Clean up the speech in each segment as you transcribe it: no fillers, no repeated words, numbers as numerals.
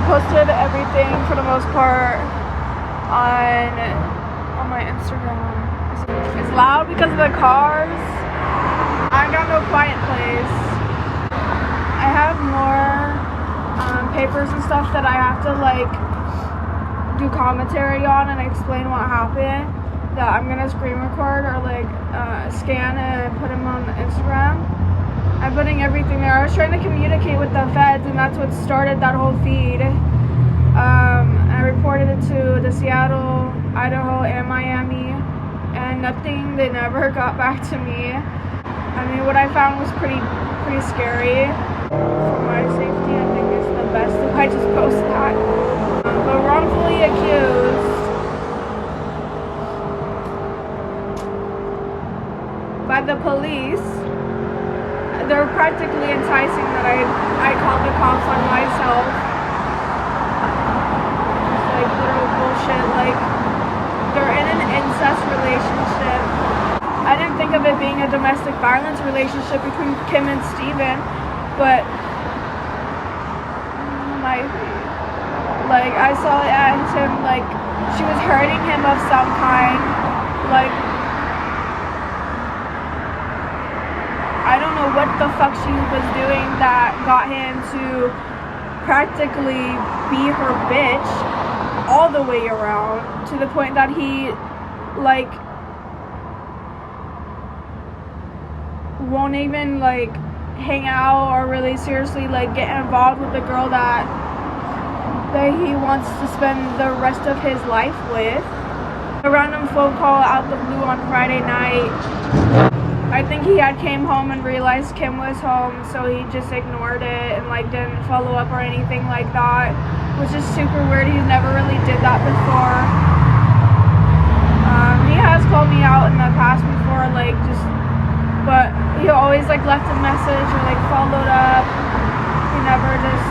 posted everything for the most part on my Instagram. It's loud because of the cars. I got no quiet place. I have more papers and stuff that I have to like do commentary on and explain what happened, that I'm gonna screen record or like scan and put them on Instagram. I'm putting everything there. I was trying to communicate with the feds, and that's what started that whole feed. I reported it to the Seattle, Idaho, and Miami, and nothing. They never got back to me. I mean, what I found was pretty scary. For my safety, I think it's the best if I just post that. But wrongfully accused by the police. They're practically enticing that I called the cops on myself. It's like literal bullshit. Like, they're in an incest relationship. I didn't think of it being a domestic violence relationship between Kim and Steven, but like I saw it at him, like she was hurting him of some kind. Like, I don't know what the fuck she was doing that got him to practically be her bitch all the way around, to the point that he like won't even like hang out or really seriously like get involved with the girl that he wants to spend the rest of his life with. A random phone call out the blue on Friday night. I think he had came home and realized Kim was home, so he just ignored it and like didn't follow up or anything like that, which is super weird. He's never really did that before. He has called me out in the past before, like just, but he always like left a message or like followed up. He never just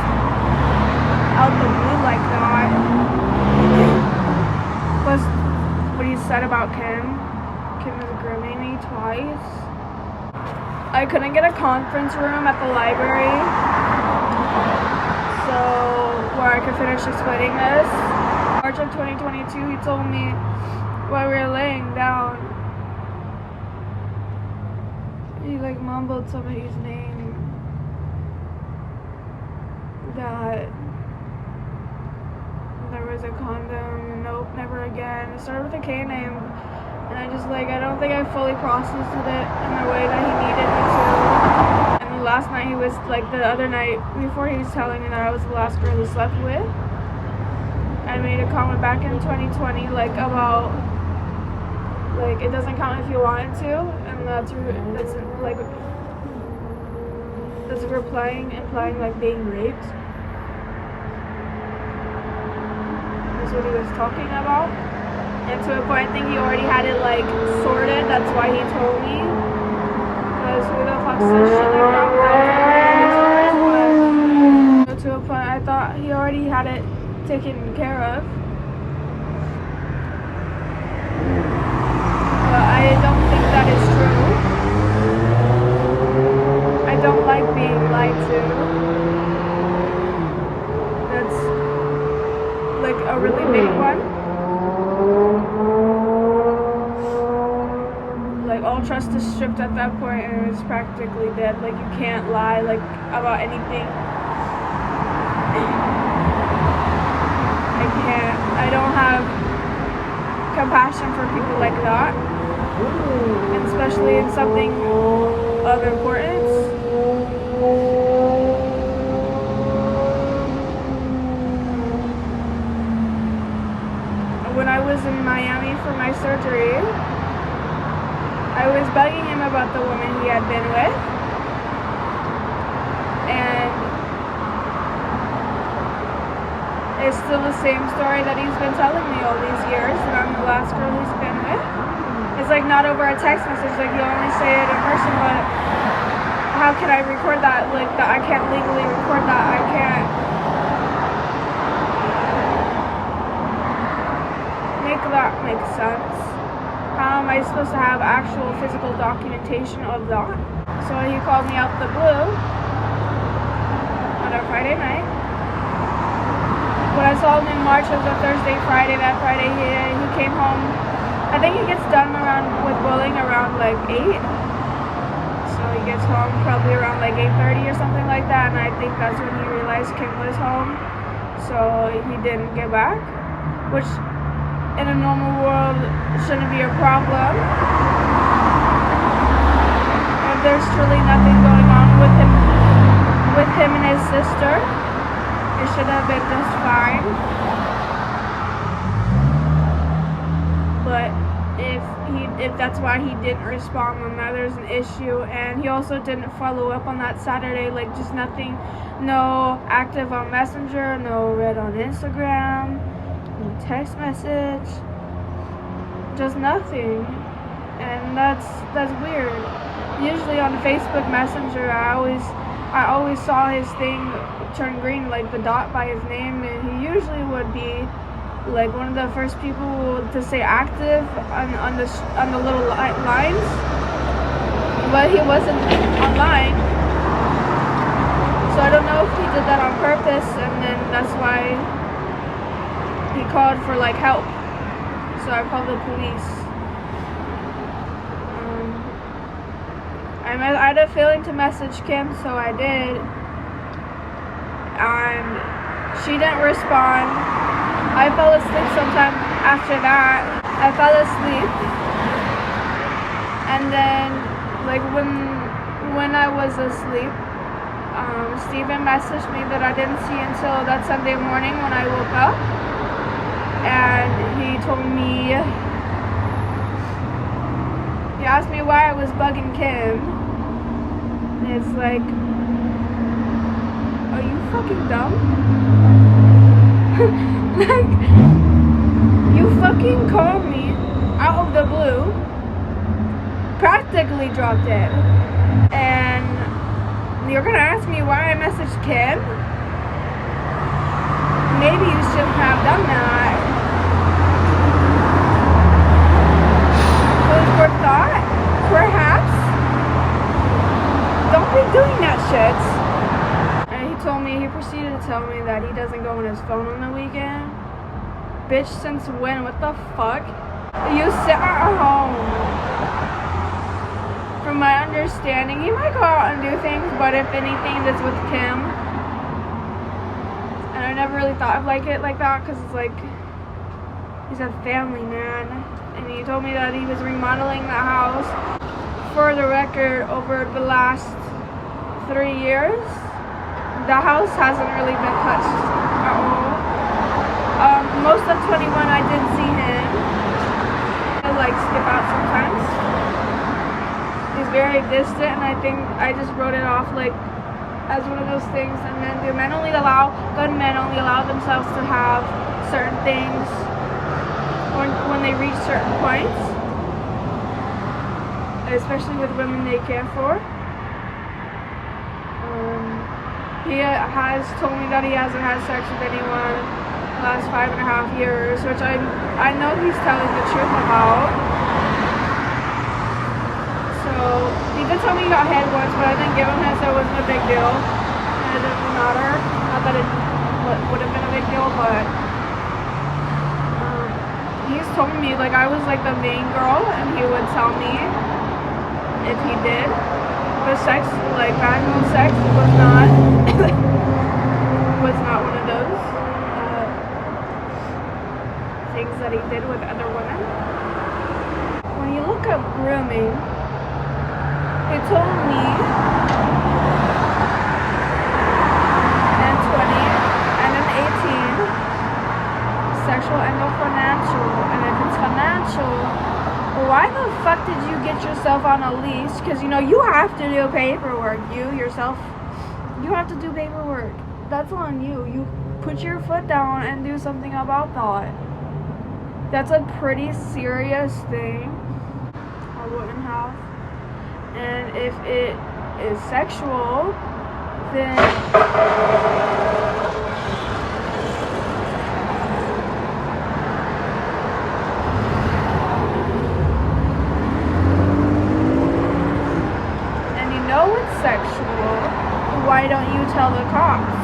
out the blue like that. Plus what he said about Kim. Kim is grooming me twice. I couldn't get a conference room at the library, so where I could finish explaining this. March of 2022, he told me while we were laying down, he like mumbled somebody's name, that there was a condom. Nope, never again. It started with a K name. And I just like, I don't think I fully processed it in the way that he needed me to. And last night he was like, the other night before, he was telling me that I was the last girl he slept with. I made a comment back in 2020 like about like it doesn't count if you wanted to, and that's like that's implying like being raped. That's what he was talking about. And to a point, I think he already had it like sorted. That's why he told me. Because who the fuck says shit like that without? To a point, I thought he already had it taken care of. But I don't think that is true. I don't like being lied to. That's like a really big one. Like all trust is stripped at that point, and it was practically dead. Like you can't lie like about anything. I can't. I don't have compassion for people like that, and especially in something of importance. When I was in Miami for my surgery, I was bugging him about the woman he had been with, and it's still the same story that he's been telling me all these years, that I'm the last girl he's been with. It's like not over a text message, like you only say it in person, but how can I record that? Like that, I can't legally record that. I can't make that make sense. How am I supposed to have actual physical documentation of that? So he called me out the blue on a Friday night. following March was a Thursday, Friday. That Friday he came home. I think he gets done with bowling around like 8. So he gets home probably around like 8:30 or something like that, and I think that's when he realized Kim was home. So he didn't get back, which in a normal world shouldn't be a problem. If there's truly nothing going on with him and his sister, it should have been just fine. But if that's why he didn't respond, then there's an issue. And he also didn't follow up on that Saturday, like just nothing, no active on Messenger, no read on Instagram, no text message, just nothing. And that's weird. Usually on Facebook Messenger, I always saw his thing turn green, like the dot by his name, and he usually would be like one of the first people to say active on the little lines, but he wasn't online. So I don't know if he did that on purpose, and then that's why he called for like help. So I called the police. I had a feeling to message Kim, so I did, and she didn't respond. I fell asleep sometime after that. I fell asleep, and then like when I was asleep, Steven messaged me that I didn't see until that Sunday morning when I woke up, and he told me, he asked me why I was bugging Kim. And it's like, are you fucking dumb? Like, you fucking called me out of the blue, practically dropped dead, and you're gonna ask me why I messaged Kim? Maybe you shouldn't have done that. Food for thought, perhaps. Don't be doing that shit. He proceeded to tell me that he doesn't go on his phone on the weekend. Bitch, since when? What the fuck? You sit at home. From my understanding, he might go out and do things, but if anything, it's with Kim. And I never really thought of it like that, because it's like, he's a family man. And he told me that he was remodeling the house. For the record, over the last 3 years, the house hasn't really been touched at all. Most of 21, I did see him. He'll like skip out sometimes. He's very distant, and I think I just wrote it off like as one of those things. And then good men only allow themselves to have certain things when they reach certain points, especially with women they care for. He has told me that he hasn't had sex with anyone the last 5.5 years, which I know he's telling the truth about. So he did tell me he got head once, but I didn't give him that, so it wasn't a big deal. And it didn't matter. Not that it would have been a big deal, but he's told me like I was like the main girl, and he would tell me if he did. The sex, like vaginal sex, was not one of those things that he did with other women. When you look up grooming, he told me and 20 and then 18 sexual and no financial, and if it's financial, why the fuck did you get yourself on a leash? Because, you have to do paperwork. You have to do paperwork. That's on you. You put your foot down and do something about that. That's a pretty serious thing. I wouldn't have. And if it is sexual, then sexual, why don't you tell the cops?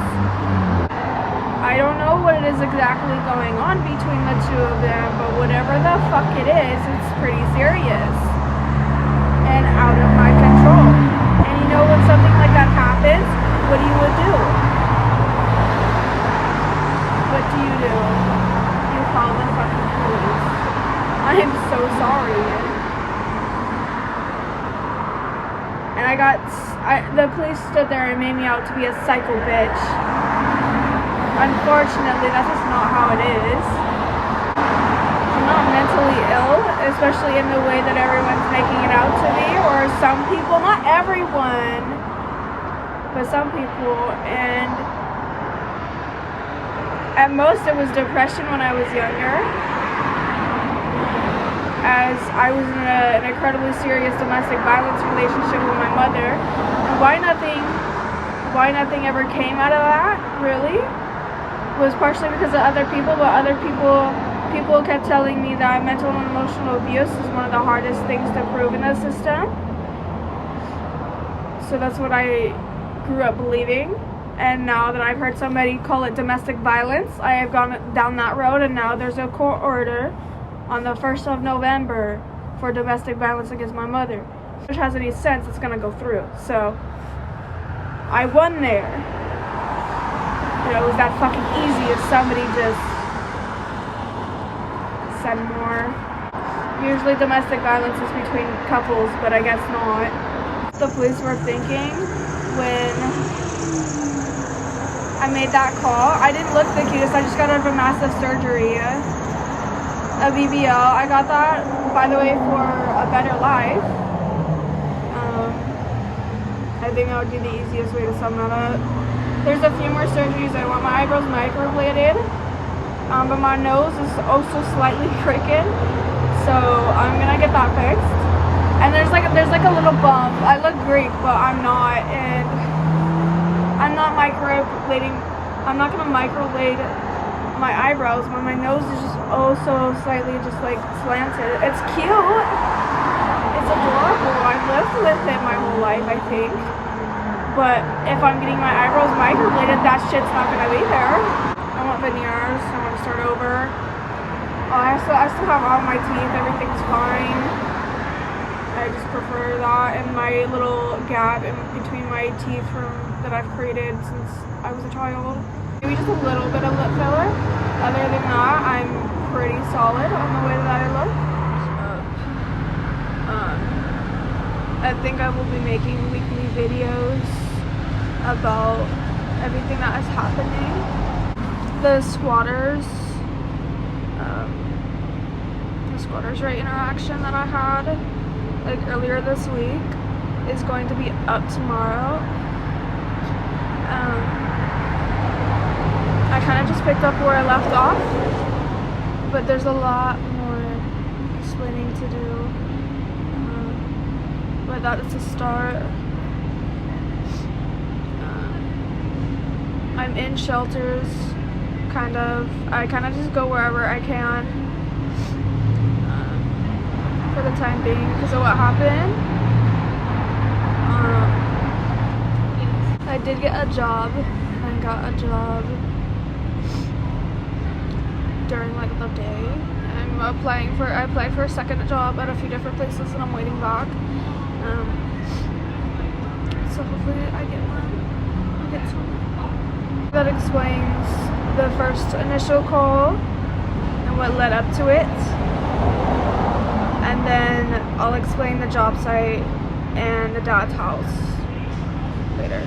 I don't don't know what it is exactly going on between the two of them, but whatever the fuck it is, it's pretty serious and out of my control. And you know, when something like that happens, what do? What do? You call the fucking police. I am so sorry. And the police stood there and made me out to be a psycho bitch. Unfortunately, that's just not how it is. I'm not mentally ill, especially in the way that everyone's making it out to me, or some people, not everyone, but some people. And at most it was depression when I was younger, as I was in an incredibly serious domestic violence relationship with my mother. And why nothing ever came out of that, really, was partially because of other people, but other people kept telling me that mental and emotional abuse is one of the hardest things to prove in the system. So that's what I grew up believing. And now that I've heard somebody call it domestic violence, I have gone down that road, and now there's a court order on the 1st of November for domestic violence against my mother. Which has any sense, it's gonna go through. So I won there. You know, it was that fucking easy if somebody just said more. Usually domestic violence is between couples, but I guess not. The police were thinking when I made that call. I didn't look the cutest, I just got out of a massive surgery. A BBL. I got that, by the way, for a better life. I think that would be the easiest way to sum that up. There's a few more surgeries. I want my eyebrows microbladed, but my nose is also slightly crooked, so I'm gonna get that fixed. And there's like a little bump. I look Greek, but I'm not, and I'm not microblading. I'm not gonna microblade my eyebrows, but my nose is just also slightly just like slanted. It's cute. It's adorable. I've lived with it my whole life, I think. But if I'm getting my eyebrows microbladed, that shit's not gonna be there. I want veneers. I want to start over. Oh, I still have all my teeth. Everything's fine. I just prefer that, and my little gap in between my teeth that I've created since I was a child. Maybe just a little bit of lip filler. Other than that, I'm pretty solid on the way that I look. I think I will be making weekly videos about everything that is happening. The squatters right interaction that I had like earlier this week is going to be up tomorrow. I kind of just picked up where I left off, but there's a lot more explaining to do, but that's a start. I'm in shelters, I kind of just go wherever I can for the time being because of what happened. I did get a job. I got a job during like the day. I applied for a second job at a few different places, and I'm waiting back. So hopefully I get one. I get some. That explains the first initial call and what led up to it, and then I'll explain the job site and the dad's house later.